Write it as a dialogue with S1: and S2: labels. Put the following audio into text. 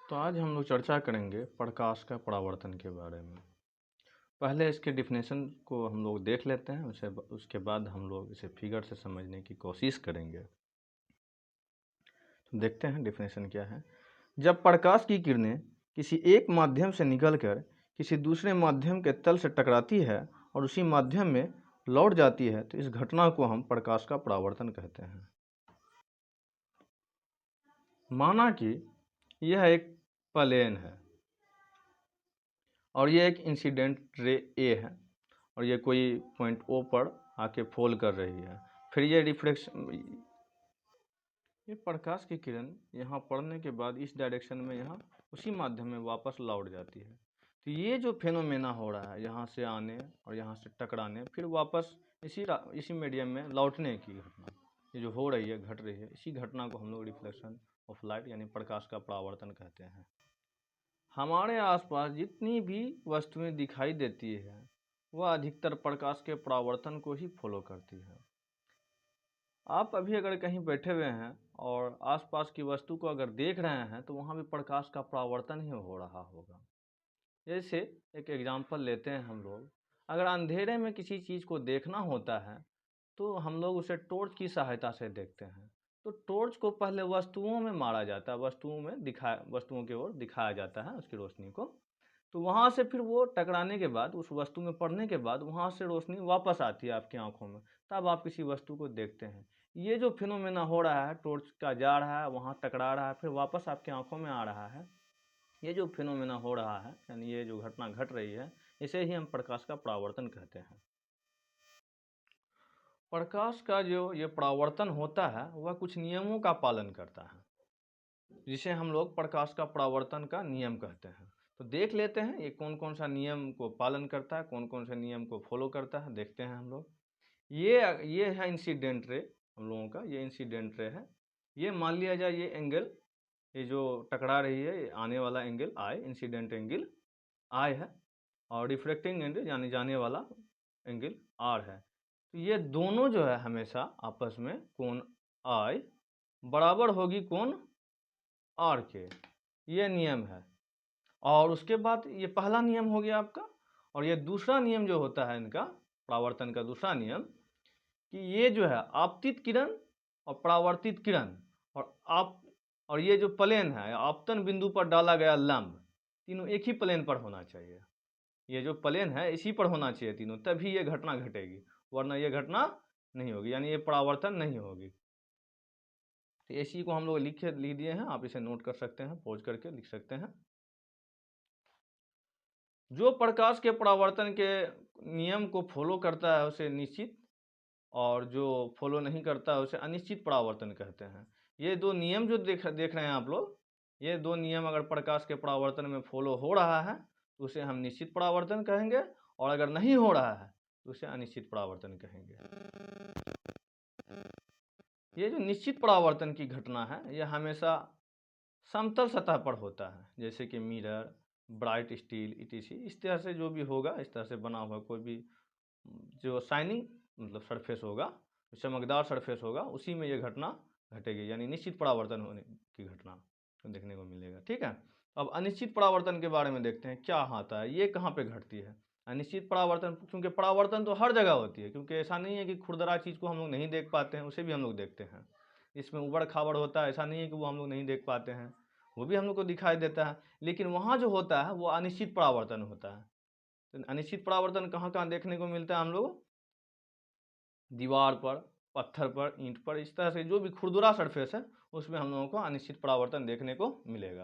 S1: तो आज हम लोग चर्चा करेंगे प्रकाश का परावर्तन के बारे में। पहले इसके डिफिनेशन को हम लोग देख लेते हैं, उसके बाद हम लोग इसे फिगर से समझने की कोशिश करेंगे। तो देखते हैं डिफिनेशन क्या है। जब प्रकाश की किरणें किसी एक माध्यम से निकलकर किसी दूसरे माध्यम के तल से टकराती है और उसी माध्यम में लौट जाती है तो इस घटना को हम प्रकाश का परावर्तन कहते हैं। माना कि यह एक प्लेन है और ये एक इंसिडेंट रे ए है और ये कोई पॉइंट ओ पर आके फॉल कर रही है। फिर ये रिफ्लेक्शन, ये प्रकाश की किरण यहाँ पड़ने के बाद इस डायरेक्शन में यहाँ उसी माध्यम में वापस लौट जाती है। तो ये जो फेनोमेना हो रहा है, यहाँ से आने और यहाँ से टकराने फिर वापस इसी मीडियम में लौटने की घटना, ये जो हो रही है, घट रही है, इसी घटना को हम लोग रिफ्लेक्शन ऑफ लाइट यानी प्रकाश का परावर्तन कहते हैं। हमारे आसपास जितनी भी वस्तुएं दिखाई देती है वह अधिकतर प्रकाश के परावर्तन को ही फॉलो करती है। आप अभी अगर कहीं बैठे हुए हैं और आसपास की वस्तु को अगर देख रहे हैं तो वहाँ भी प्रकाश का परावर्तन ही हो रहा होगा। जैसे एक एग्जांपल लेते हैं हम लोग, अगर अंधेरे में किसी चीज़ को देखना होता है तो हम लोग उसे टॉर्च की सहायता से देखते हैं। तो टॉर्च को पहले वस्तुओं में मारा जाता है, वस्तुओं की ओर दिखाया जाता है उसकी रोशनी को। तो वहाँ से फिर वो टकराने के बाद, उस वस्तु में पड़ने के बाद वहाँ से रोशनी वापस आती है आपकी आंखों में, तब आप किसी वस्तु को देखते हैं। ये जो फिनोमेना हो रहा है, टॉर्च का जा रहा है, वहाँ टकरा रहा है, फिर वापस आपकी आंखों में आ रहा है, ये जो फिनोमेना हो रहा है यानी ये जो घटना घट रही है, इसे ही हम प्रकाश का परावर्तन कहते हैं। प्रकाश का जो ये परावर्तन होता है वह कुछ नियमों का पालन करता है, जिसे हम लोग प्रकाश का परावर्तन का नियम कहते हैं। तो देख लेते हैं ये कौन कौन सा नियम को पालन करता है, कौन कौन से नियम को फॉलो करता है, देखते हैं हम लोग। ये है इंसिडेंट रे, हम लोगों का ये इंसिडेंट रे है। ये मान लिया जाए ये एंगल, ये जो टकरा रही है, ये आने वाला एंगल आई, इंसिडेंट एंगल आई है, और रिफ्लेक्टिंग एंगल यानी जाने वाला एंगल आर है। तो ये दोनों जो है हमेशा आपस में कोण आई बराबर होगी कोण आर के, ये नियम है। और उसके बाद ये पहला नियम हो गया आपका, और ये दूसरा नियम जो होता है इनका परावर्तन का दूसरा नियम, कि ये जो है आपतित किरण और परावर्तित किरण और ये जो प्लेन है, आपतन बिंदु पर डाला गया लंब, तीनों एक ही प्लेन पर होना चाहिए। ये जो प्लेन है इसी पर होना चाहिए तीनों, तभी ये घटना घटेगी, वरना ये घटना नहीं होगी, यानी ये परावर्तन नहीं होगी। तो इसी को हम लोग लिख दिए हैं, आप इसे नोट कर सकते हैं, पॉज करके लिख सकते हैं। जो प्रकाश के परावर्तन के नियम को फॉलो करता है उसे निश्चित, और जो फॉलो नहीं करता है उसे अनिश्चित परावर्तन कहते हैं। ये दो नियम जो देख रहे हैं आप लोग, ये दो नियम अगर प्रकाश के परावर्तन में फॉलो हो रहा है तो उसे हम निश्चित परावर्तन कहेंगे, और अगर नहीं हो रहा है तो उसे अनिश्चित परावर्तन कहेंगे। ये जो निश्चित परावर्तन की घटना है यह हमेशा समतल सतह पर होता है, जैसे कि मिरर, ब्राइट स्टील इटीसी, इस तरह से जो भी होगा, इस तरह से बना हुआ कोई भी जो शाइनिंग मतलब सरफेस होगा, चमकदार सरफेस होगा, उसी में ये घटना घटेगी, यानी निश्चित परावर्तन होने की घटना देखने को मिलेगा। ठीक है, अब अनिश्चित परावर्तन के बारे में देखते हैं क्या आता है, ये कहाँ पे घटती है अनिश्चित परावर्तन। क्योंकि परावर्तन तो हर जगह होती है, क्योंकि ऐसा नहीं है कि खुरदरा चीज़ को हम लोग नहीं देख पाते हैं, उसे भी हम लोग देखते हैं। इसमें उबड़ खाबड़ होता है, ऐसा नहीं है कि वो हम लोग नहीं देख पाते हैं, वो भी हम लोग को दिखाई देता है, लेकिन वहाँ जो होता है वो अनिश्चित परावर्तन होता है। तो अनिश्चित परावर्तन कहाँ कहाँ देखने को मिलता है हम लोग, दीवार पर, पत्थर पर, ईंट पर, इस तरह से जो भी खुरदुरा सरफेस है उसमें हम लोगों को अनिश्चित परावर्तन देखने को मिलेगा।